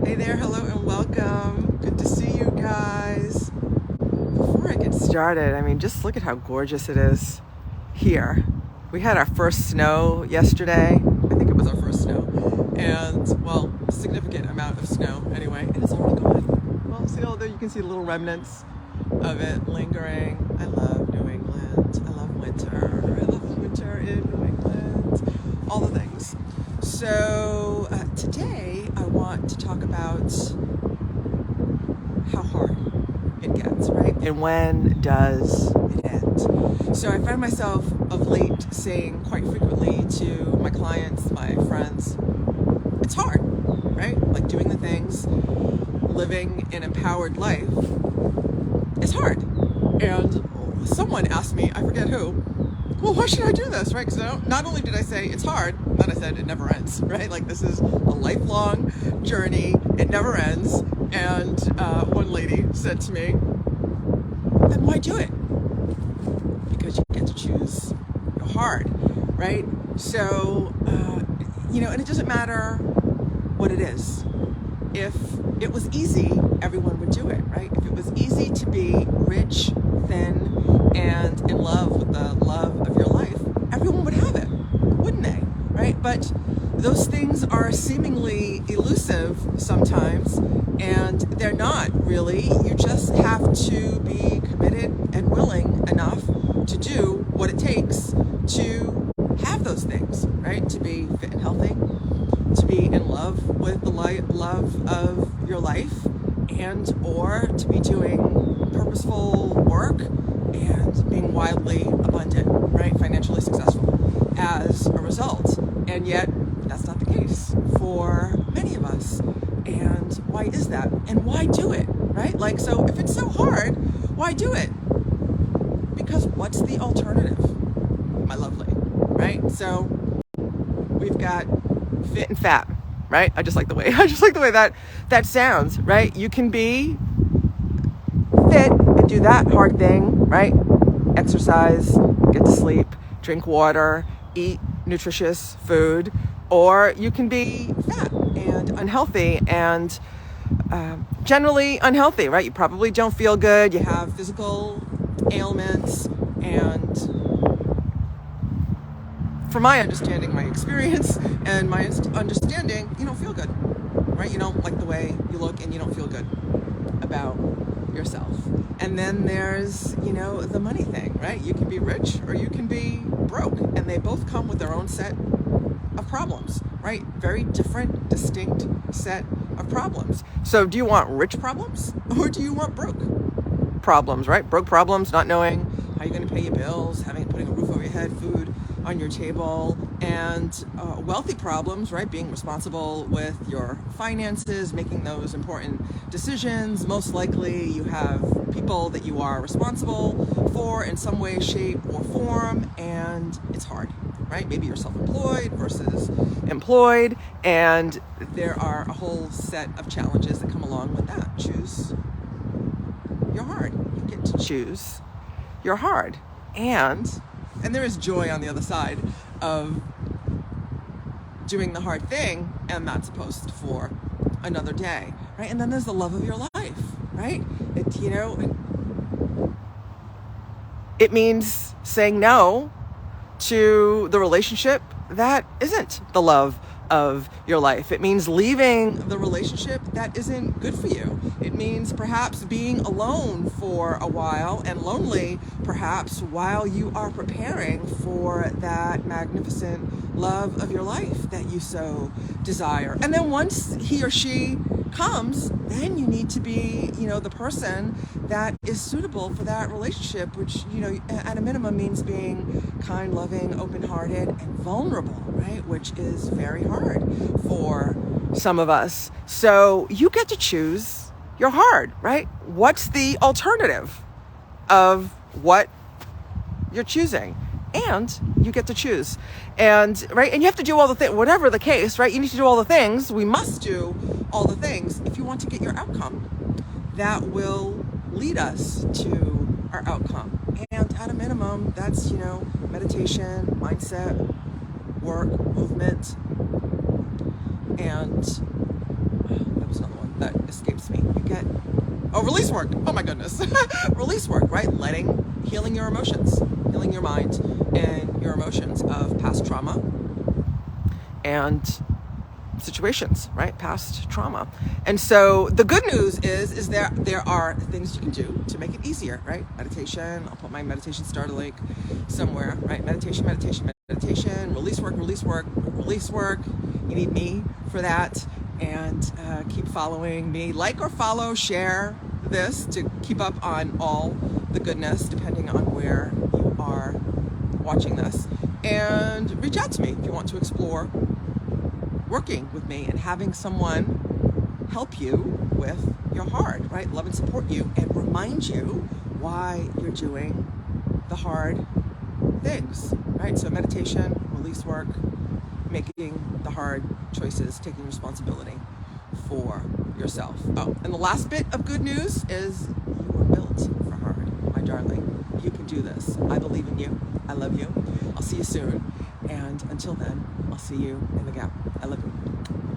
Hey there, hello and welcome. Good to see you guys. Before I get started, just look at how gorgeous it is here. We had our first snow yesterday. I think it was our first snow. And, well, a significant amount of snow anyway. And it's already gone. Well, see, although you can see little remnants of it lingering. I love New England. I love winter. I love winter in New England. All the things. So today I want to talk about how hard it gets, right? And when does it end? So I find myself of late saying quite frequently to my clients, my friends, it's hard, right? Like doing the things, living an empowered life is hard. And someone asked me, I forget who, well, why should I do this, right? Because not only did I say it's hard, but I said it never ends, right? Like this is a lifelong journey. It never ends. And one lady said to me, then why do it? Because you get to choose your hard, right? So, and it doesn't matter what it is. If it was easy, everyone would do it, right? If it was easy to be rich, thin, and in love with the love of your life, everyone would have it, wouldn't they? Right? But those things are seemingly elusive sometimes, and they're not really. You just have to be committed and willing enough to do what it takes to have those things, right? To be fit and healthy, to be in love with the love of your life, and or to be doing purposeful work and being wildly abundant, right? Financially successful as a result. And yet that's not the case for many of us. And why is that? And why do it, right? Like, so if it's so hard, why do it? Because what's the alternative, my lovely, right? So we've got fit and fat, right? I just like the way that sounds, right? You can be fit and do that hard thing, right? Exercise, get to sleep, drink water, eat nutritious food, or you can be fat and unhealthy and generally unhealthy, right? You probably don't feel good. You have physical ailments, and from my understanding, my experience, and my understanding, you don't feel good, right? You don't like the way you look, and you don't feel good about yourself. And then there's, the money thing, right? You can be rich or you can be broke, and they both come with their own set of problems, right? Very different, distinct set of problems. So do you want rich problems or do you want broke problems, right? Broke problems, not knowing how you're going to pay your bills, putting a roof over your head, food on your table, and wealthy problems, right? Being responsible with your finances, making those important decisions. Most likely you have people that you are responsible for in some way, shape, or form, and it's hard, right? Maybe you're self-employed versus employed, and there are a whole set of challenges that come along with that. Choose your hard. You get to choose your hard. And there is joy on the other side of doing the hard thing, and that's a post for another day, right? And then there's the love of your life, right? It means saying no to the relationship that isn't the love of your life. It means leaving the relationship that isn't good for you. It means perhaps being alone for a while and lonely perhaps while you are preparing for that magnificent love of your life that you so desire. And then once he or she comes, then you need to be, the person that is suitable for that relationship, which, at a minimum means being kind, loving, open-hearted, and vulnerable, right? Which is very hard for some of us. So you get to choose your hard, right? What's the alternative of what you're choosing? And you get to choose. And you have to do all the things, whatever the case, right? You need to do all the things. We must do all the things if you want to get your outcome that will lead us to our outcome. And at a minimum, that's, meditation, mindset, work, movement, and that was another one. that escapes me. You get, oh, release work. Oh my goodness. Release work, right? Healing your emotions, healing your mind and your emotions of past trauma and situations, right? Past trauma. And so the good news is there are things you can do to make it easier, right? Meditation. I'll put my meditation starter link somewhere, right? Meditation, release work. You need me for that. And keep following me. Like or follow, share this to keep up on all the goodness, depending on where you are watching this. And reach out to me if you want to explore working with me and having someone help you with your hard, right? Love and support you and remind you why you're doing the hard things, right? So meditation, release work, making the hard choices, taking responsibility for yourself. Oh, and the last bit of good news is you were built for hard, my darling. You can do this. I believe in you. I love you. I'll see you soon. And until then, I'll see you in the gap. I love you.